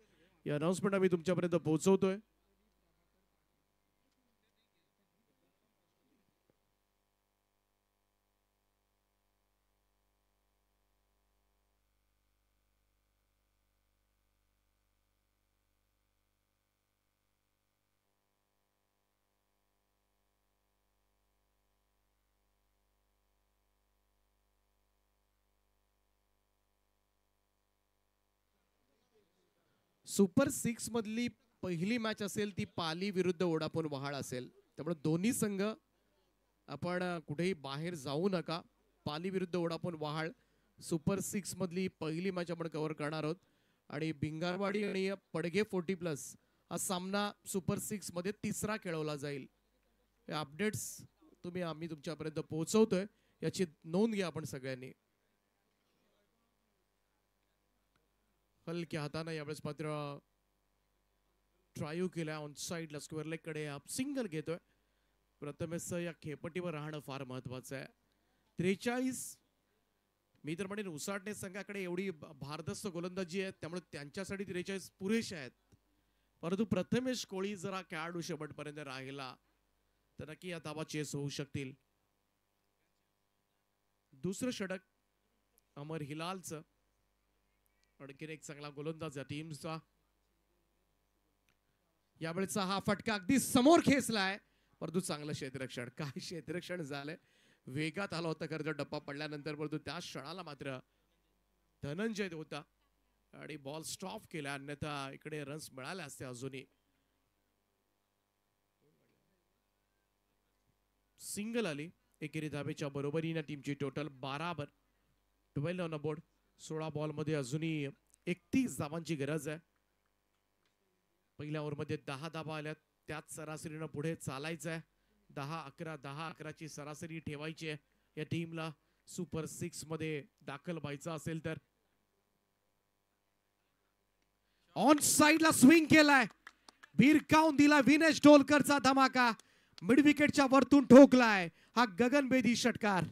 ही अनाउन्समेंट आम्ही तुमच्यापर्यंत पोहोचवतोय. सुपर 6 मधली पहिली मॅच असेल ती पाली विरुद्ध वोडाफोन वहाळ असेल. त्यामुळे दोन्ही संघ आपण कुठेही बाहेर जाऊ नका. पाली विरुद्ध वोडाफोन वहाळ सुपर 6 मधली पहिली मॅच आपण कव्हर करणार आहोत आणि भिंगारवाडी आणि पडगे 40+ हा सामना सुपर 6 मध्ये तिसरा खेळवला जाईल. हे अपडेट्स आम्ही तुमच्यापर्यंत पोहोचवतोय, याची नोंद घ्या आपण सगळ्यांनी. हलक्या हाताने यावेळेस मात्र ट्रायू केला ऑन साइडला स्क्वेअर लेग कडे सिंगल घेतोय. प्रथमेश या खेपटीवर राहणं फार महत्वाचं आहे. 43 मी तर म्हणेन उसाटणे संघाकडे एवढी भारदस्त गोलंदाजी आहे त्यामुळे त्यांच्यासाठी 43 पुरेशे आहेत. परंतु प्रथमेश कोळी जरा खेळाडू शेवटपर्यंत राहिला तर नक्की या धावा चेस होऊ शकतील. दुसरं षटक अमर हिलालचं. आणखीन एक चांगला गोलंदाज या टीमचा. यावेळेचा हा फटका अगदी समोर खेचलाय परंतु चांगलं क्षेत्ररक्षण. काय क्षेत्ररक्षण झालंय. वेगात आला होता खरं डप्पा पडल्यानंतर परंतु त्या क्षणाला मात्र धनंजय होता आणि बॉल स्टॉप केला, अन्यथा इकडे रन्स मिळाले असते अजूनही. सिंगल आली. एकेरी धावेच्या बरोबरीने टीमची टोटल 12 ऑन बोर्ड. 16 बॉल मध्ये अजूनही 31 धावांची गरज आहे. पहिल्या ओव्हरमध्ये 10 धावा आल्यात. त्याच सरासरीनं पुढे चालायचं आहे. 10-11 ची सरासरी ठेवायची आहे या टीमला सुपर 6 मध्ये दाखल व्हायचं असेल तर. ऑन साइडला स्विंग केलाय, भिरकावून दिला विनेश डोलकरचा धमाका. मिड विकेटच्या वरतून ठोकलाय हा गगनभेदी षटकार.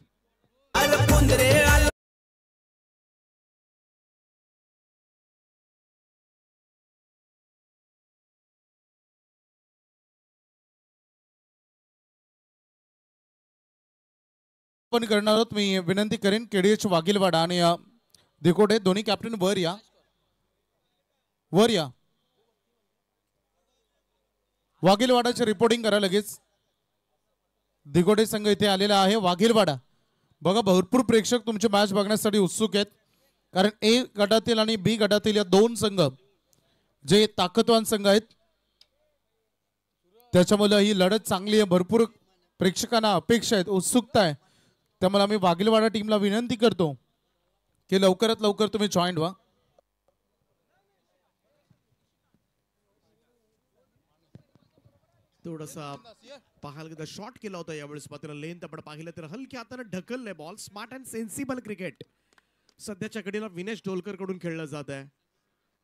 पण करणार आहोत. मी विनंती करेन केडीएच वाघिलवाडा आणि दिकोडे दोन्ही कॅप्टन वर या, वर या. वाघिलवाडाचे रिपोर्टिंग करा लगेच. दिगोडे संघ इथे आलेला आहे. वाघिलवाडा बघा, भरपूर प्रेक्षक तुमची मॅच बघण्यासाठी उत्सुक आहेत, कारण ए गटातील आणि बी गटातील या दोन संघ जे ताकदवान संघ आहेत, त्याच्यामुळे ही लढत चांगली आहे. भरपूर प्रेक्षकांना अपेक्षा आहेत, उत्सुकता आहे. त्यामुळे आम्ही वाघिलवाडा टीमला विनंती करतो की लवकरात लवकर तुम्ही जॉईन व्हा. थोडासा पाहायला शॉट केला होता यावेळेस, मात्र लेंथ आपण पाहिलं तर हलक्या हाताने ढकललंय ball. Smart and sensible cricket सध्याच्या घडीला विनेश डोलकर कडून खेळलं जात आहे.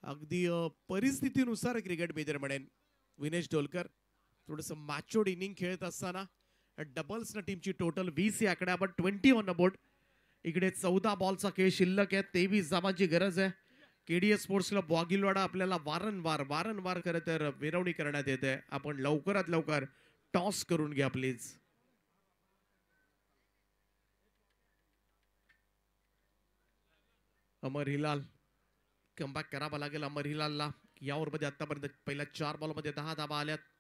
अगदी परिस्थितीनुसार क्रिकेट बेदर म्हणेन. विनेश डोलकर थोडस मॅच्युअर्ड इनिंग खेळत असताना डबल्स ना टीमची टोटल 20 या आकड्यावर 21 ऑन बोर्ड. इकडे 14 बॉलचा खेळ शिल्लक आहे. 23 धावांची गरज आहे. केडीएस स्पोर्ट्स क्लब वाघिलवाडा आपल्याला वारंवार खरं तर विनवणी करण्यात येते, आपण लवकरात लवकर टॉस करून घ्या प्लीज. अमर हिलाल कमबॅक करावा लागेल. अमर हिलालला या ओव्हरमध्ये आतापर्यंत पहिल्या 4 बॉलमध्ये 10 धावा आल्यात.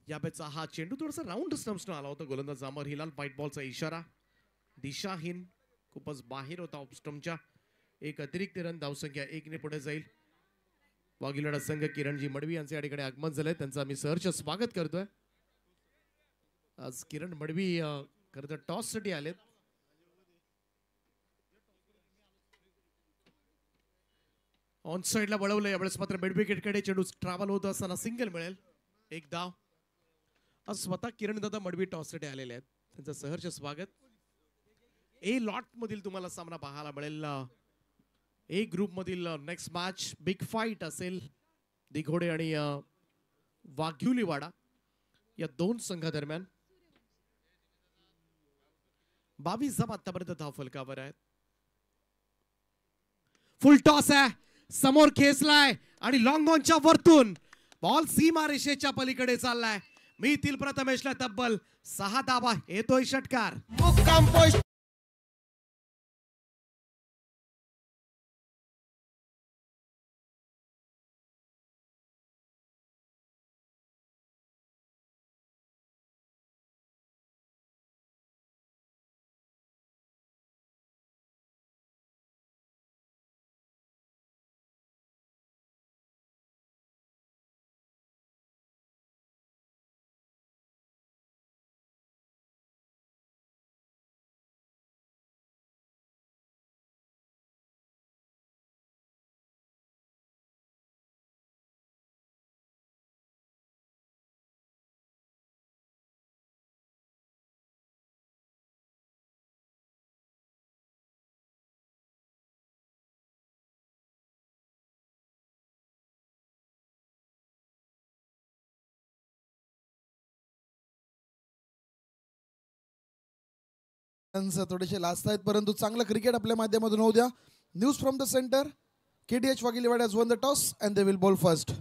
या बॅचचा हा चेंडू थोडासा राऊंड स्टम्प्सनं आला होता. गोलंदाज अमर हिलाल, व्हाईट बॉलचा इशारा, दिशाहीन, खूपच बाहेर होता ऑफ स्टम्पच्या. एक अतिरिक्त रन, धावसंख्या 1 ने पुढे जाईल. वाघिलवाडा संघ किरणजी मडवी यांचे या ठिकाणी आगमन झालंय, त्यांचं आम्ही सहर्ष स्वागत करतोय. आज किरण मडवी खरं तर टॉस साठी आलेत. ऑन साइडला वळवलं. यावेळेस मात्र मिड विकेटकडे चेंडू ट्रॅव्हल होत असताना सिंगल मिळेल, एक धाव. आज स्वतः किरण दादा मडवी टॉस साठी आलेले आहेत, त्यांचं सहर्ष स्वागत. ए लॉट मधील तुम्हाला सामना पाहायला मिळेल. ए ग्रुप मधील नेक्स्ट मॅच बिग फाईट असेल. दिघोडे आणि वाघिवलीवाडा या दोन संघादरम्यान. 22 धावा आतापर्यंत धाव फलकावर आहेत. फुल टॉस आहे, समोर खेचलाय आणि लॉंग ऑनच्या वरतून बॉल सीमा रेषेच्या पलीकडे चाललाय. मिथिल प्रथमेशला तब्बल 6 धावा, येतोय षटकार. थोडेसे लास्ट आहेत, परंतु चांगलं क्रिकेट आपल्या माध्यमातून होऊ द्या. News from the centre, KDH वाघिलवाडा has won the toss and they will bowl first.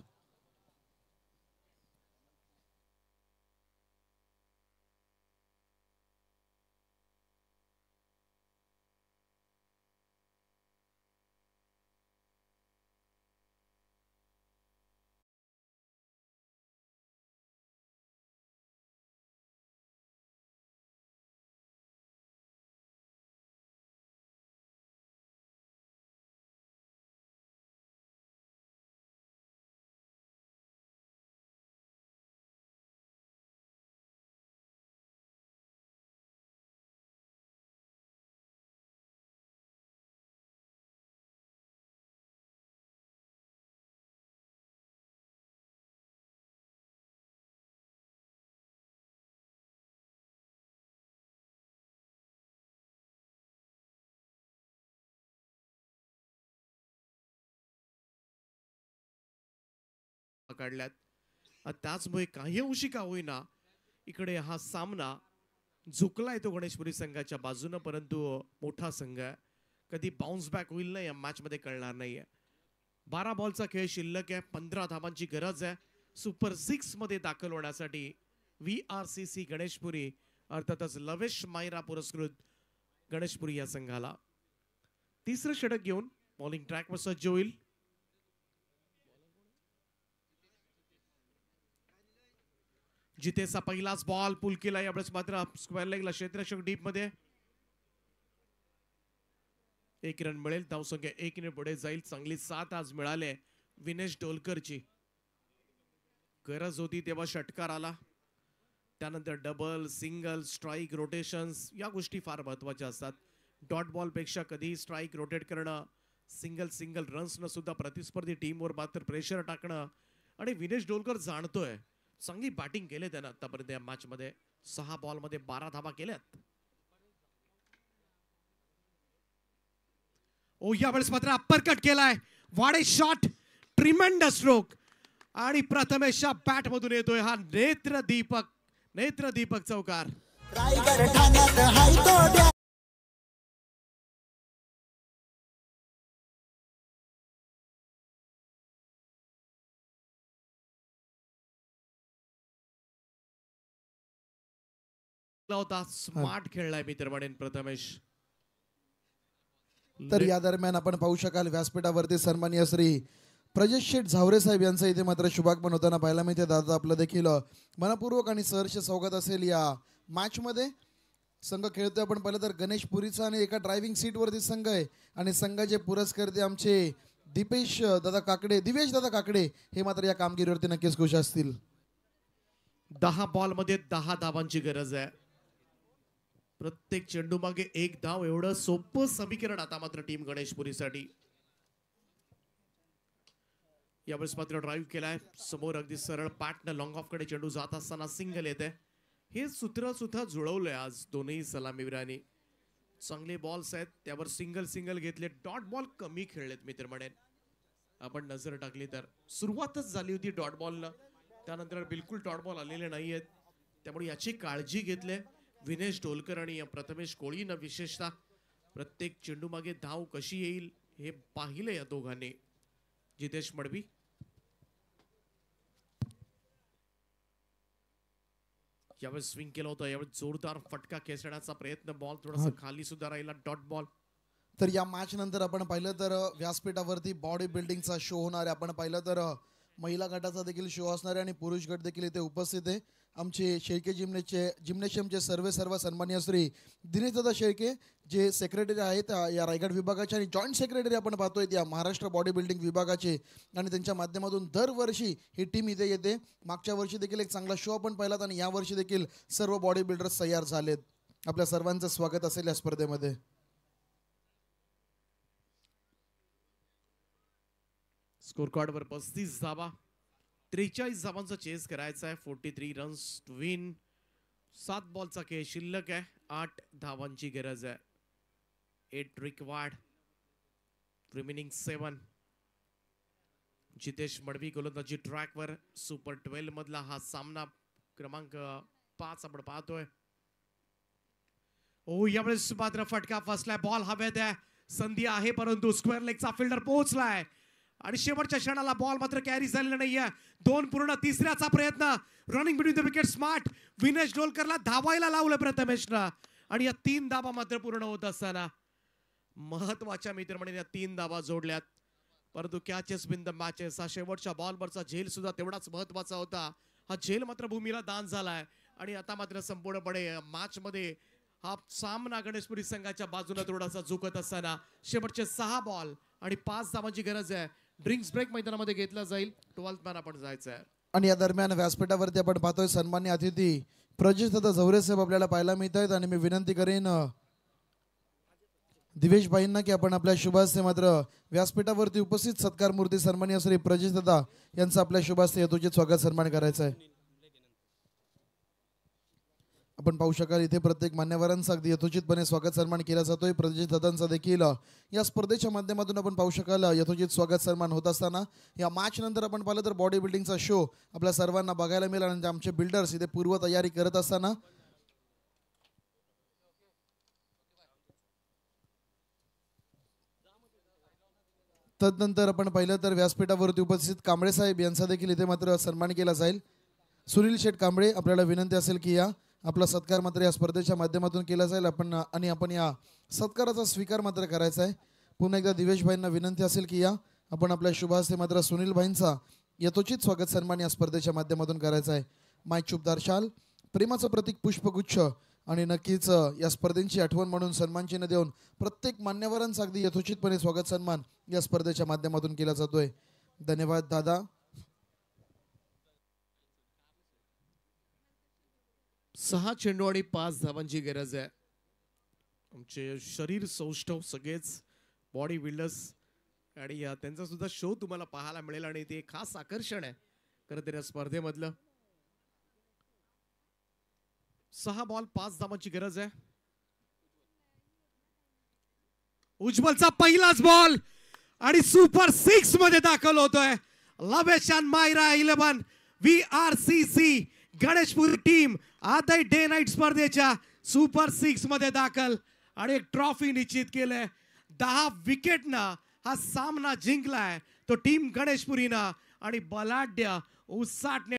काढल्यात. त्याचमुळे काही अंशी का होईना इकडे हा सामना झुकलाय तो गणेशपुरी संघाच्या बाजूनं, परंतु मोठा संघ आहे, कधी बाउन्स बॅक होईल ना या मॅच मध्ये कळणार नाहीये. 12 बॉलचा खेळ शिल्लक आहे, 15 धावांची गरज आहे सुपर 6 मध्ये दाखल होण्यासाठी. VRCC गणेशपुरी अर्थातच लवेश मायरा पुरस्कृत गणेशपुरी या संघाला. तिसरं षटक घेऊन बॉलिंग ट्रॅकवर सज्ज होईल. जितेचा पहिलाच बॉल पुल केला, यावेळेस मात्र स्क्वेअर लेगला क्षेत्ररक्षक डीप मध्ये. 1 रन मिळेल, धावसंख्या 1 ने पुढे जाईल. चांगली साथ आज मिळाले विनेश डोलकरची. गरज होती तेव्हा षटकार आला, त्यानंतर डबल सिंगल स्ट्राईक रोटेशन्स या गोष्टी फार महत्वाच्या असतात. डॉट बॉल पेक्षा कधी स्ट्राईक रोटेट करणं, सिंगल रन्स न सुद्धा प्रतिस्पर्धी टीमवर मात्र प्रेशर टाकणं. आणि विनेश डोलकर जाणतोय, चांगली बॅटिंग केले त्यानं आतापर्यंत या मॅच मध्ये. 6 बॉल मध्ये 12 धावा केल्यात. यावेळेस मात्र अप्पर कट केलाय, वाडे शॉट, ट्रिमेंडस स्ट्रोक. आणि प्रथमेशच्या बॅट मधून येतोय हा नेत्रदीपक चौकार. होता स्मार्ट खेळलाय मित्र म्हणेन प्रथमेश. तर या दरम्यान आपण पाहू शकाल व्यासपीठावरती सन्माननीय श्री प्रजेश शेठ झावरे साहेब यांचं इथे मात्र शुभागमन होताना पाहायला मिळते. दादा आपलं देखील मनपूर्वक आणि सहर्ष स्वागत असेल या मॅच मध्ये. संघ खेळतोय आपण पाहिलं तर गणेशपुरीचा आणि एका ड्रायव्हिंग सीट वरती संघ आहे आणि संघाचे पुरस्कर्ते आमचे दिवेश दादा काकडे हे मात्र या कामगिरीवरती नक्कीच खुश असतील. 10 बॉल मध्ये 10 धावांची गरज आहे. प्रत्येक चेंडू मागे 1 धाव, एवढं सोपं समीकरण आता मात्र टीम गणेशपुरीसाठी. यावेळेस मात्र ड्राईव्ह केलाय समोर, अगदी सरळ पॅटनं लॉंग ऑफ कडे चेंडू जात असताना सिंगल येते. हे सूत्र सुद्धा जुळवलंय आज दोन्ही सलामीवीरांनी. चांगले बॉल्स आहेत, त्यावर सिंगल घेतले. डॉट बॉल कमी खेळलेत मित्र म्हणेन. आपण नजर टाकली तर सुरुवातच झाली होती डॉट बॉलनं, त्यानंतर बिलकुल डॉट बॉल आलेले नाहीयेत. त्यामुळे याची काळजी घेतले विनेश डोलकर आणि प्रथमेश कोळीनं. विशेषतः प्रत्येक चेंडू मागे धाव कशी येईल हे पाहिले या दोघांनी. जितेश मडवी यावेळेस स्विंग केलं होतं, यावेळेस जोरदार फटका खेचण्याचा प्रयत्न, बॉल थोडासा खाली सुद्धा राहिला. Dot ball. तर या मॅच नंतर आपण पाहिलं तर व्यासपीठावरती बॉडी बिल्डिंगचा शो होणार आहे. आपण पाहिलं तर महिला गटाचा देखील शो असणार आहे आणि पुरुष गट देखील इथे उपस्थित आहे. आमचे शेळके जिम्नेशियमचे सर्व सन्माननीय श्री दिनेशदादा शेळके जे सेक्रेटरी आहेत या रायगड विभागाचे आणि जॉईंट सेक्रेटरी आपण पाहतोय या महाराष्ट्र बॉडी बिल्डिंग विभागाचे. आणि त्यांच्या माध्यमातून दरवर्षी ही टीम इथे येते. मागच्या वर्षी देखील एक चांगला शो आपण पाहिलात आणि या वर्षी देखील सर्व बॉडी बिल्डर्स तयार झालेत. आपल्या सर्वांचं स्वागत असेल या स्पर्धेमध्ये. स्कोर कार्डवर 35 धावा, 43 धावांचा चेस करायचा आहे. 43 रन्स टू विन. 7 बॉलचा खेळ शिल्लक आहे, 8 धावांची गरज आहे. 8 रिक्वायर्ड, रिमेनिंग 7. जितेश मडवी गोलंदाजी ट्रॅकवर. सुपर 12 मधला हा सामना क्रमांक 5 आपण पाहतोय. यावेळेस मात्र फटका फसलाय, बॉल हवेत आहे, संधी आहे परंतु स्क्वेअर लेगचा फिल्डर पोहोचलाय आणि शेवटच्या क्षणाला बॉल मात्र कॅरी झालेला नाहीये. 2 पूर्ण तिसऱ्याचा प्रयत्न, running between the wicket smart. Vinesh डोलकरला धावायला लावलं प्रथमेशला आणि या 3 धावा मात्र पूर्ण होत असताना महत्वाच्या मित्र म्हणून या 3 धावा जोडल्यात. परंतु कॅचेस बिन द मॅचेस हा शेवटच्या बॉलवरचा झेल सुद्धा तेवढाच महत्वाचा होता. हा झेल मात्र भूमीला दान झालाय आणि आता मात्र संपूर्णपणे मॅच मध्ये हा सामना गणेशपुरी संघाच्या बाजूला थोडासा झुकत असताना शेवटचे 6 बॉल आणि 5 धावांची गरज आहे. ड्रिंक्स ब्रेक मैदानामध्ये घेतला जाईल. 12th मॅन आपण जायचं आहे. आणि या दरम्यान व्यासपीठावरती आपण पाहतोय सन्मान्य अतिथी प्रजेश दादा झवरे साहेब आपल्याला पाहायला मिळत आहेत आणि मी विनंती करेन दिवेश भाईंना की आपण आपल्या शुभास्ते मात्र व्यासपीठावरती उपस्थित सत्कार मूर्ती सन्मान्य श्री प्रजेश दादा यांचा आपल्या शुभास्ते हेतूचे स्वागत सन्मान करायचा आहे. आपण पाहू शकाल इथे प्रत्येक मान्यवरांचा अगदी यथोचितपणे स्वागत सन्मान केला जातोय. प्रदेश दादांचा देखील या स्पर्धेच्या माध्यमातून आपण पाहू शकाल यथोचित स्वागत सन्मान होत असताना या मॅच नंतर आपण पाहिलं तर बॉडी बिल्डिंगचा शो आपल्या सर्वांना बघायला मिळेल आणि आमचे बिल्डर्स इथे पूर्व तयारी करत असताना तदनंतर आपण पाहिलं तर व्यासपीठावरती उपस्थित कांबळे साहेब यांचा देखील इथे मात्र सन्मान केला जाईल. सुनील शेठ कांबळे आपल्याला विनंती असेल की या आपला सत्कार मात्र या स्पर्धेच्या माध्यमातून केला जाईल आपण या सत्काराचा स्वीकार मात्र करायचा आहे. पुन्हा एकदा दिवेश भाईंना विनंती असेल की या आपण आपल्या शुभहस्ते मात्र सुनील भाईंचा यथोचित स्वागत सन्मान या स्पर्धेच्या माध्यमातून करायचा आहे. माय चुपदार शाल, प्रेमाचं प्रतीक पुष्पगुच्छ आणि नक्कीच या स्पर्धेची आठवण म्हणून सन्मान चिन्ह देऊन प्रत्येक मान्यवरांचा अगदी यथोचितपणे स्वागत सन्मान या स्पर्धेच्या माध्यमातून केला जातोय. धन्यवाद दादा. 6 चेंडू आणि 5 धावांची गरज आहे. आमचे शरीर सौष्ठव सगळेच बॉडी बिल्डर्स आणि त्यांचा सुद्धा शो तुम्हाला पाहायला मिळेल आणि ते खास आकर्षण आहे खरं तर या स्पर्धेमधलं. 6 बॉल 5 धावांची गरज आहे. उज्ज्वलचा पहिलाच बॉल आणि सुपर 6 मध्ये दाखल होतोय. Lavesh and Myra 11 VRCC Ganeshpuri team आदय डे नाईट स्पर्धेच्या सुपर 6 मध्ये दाखल आणि एक ट्रॉफी निश्चित केलंय. 10 विकेटनं हा सामना जिंकलाय तो टीम गणेशपुरीनं आणि बलाढ्य उत्साहाने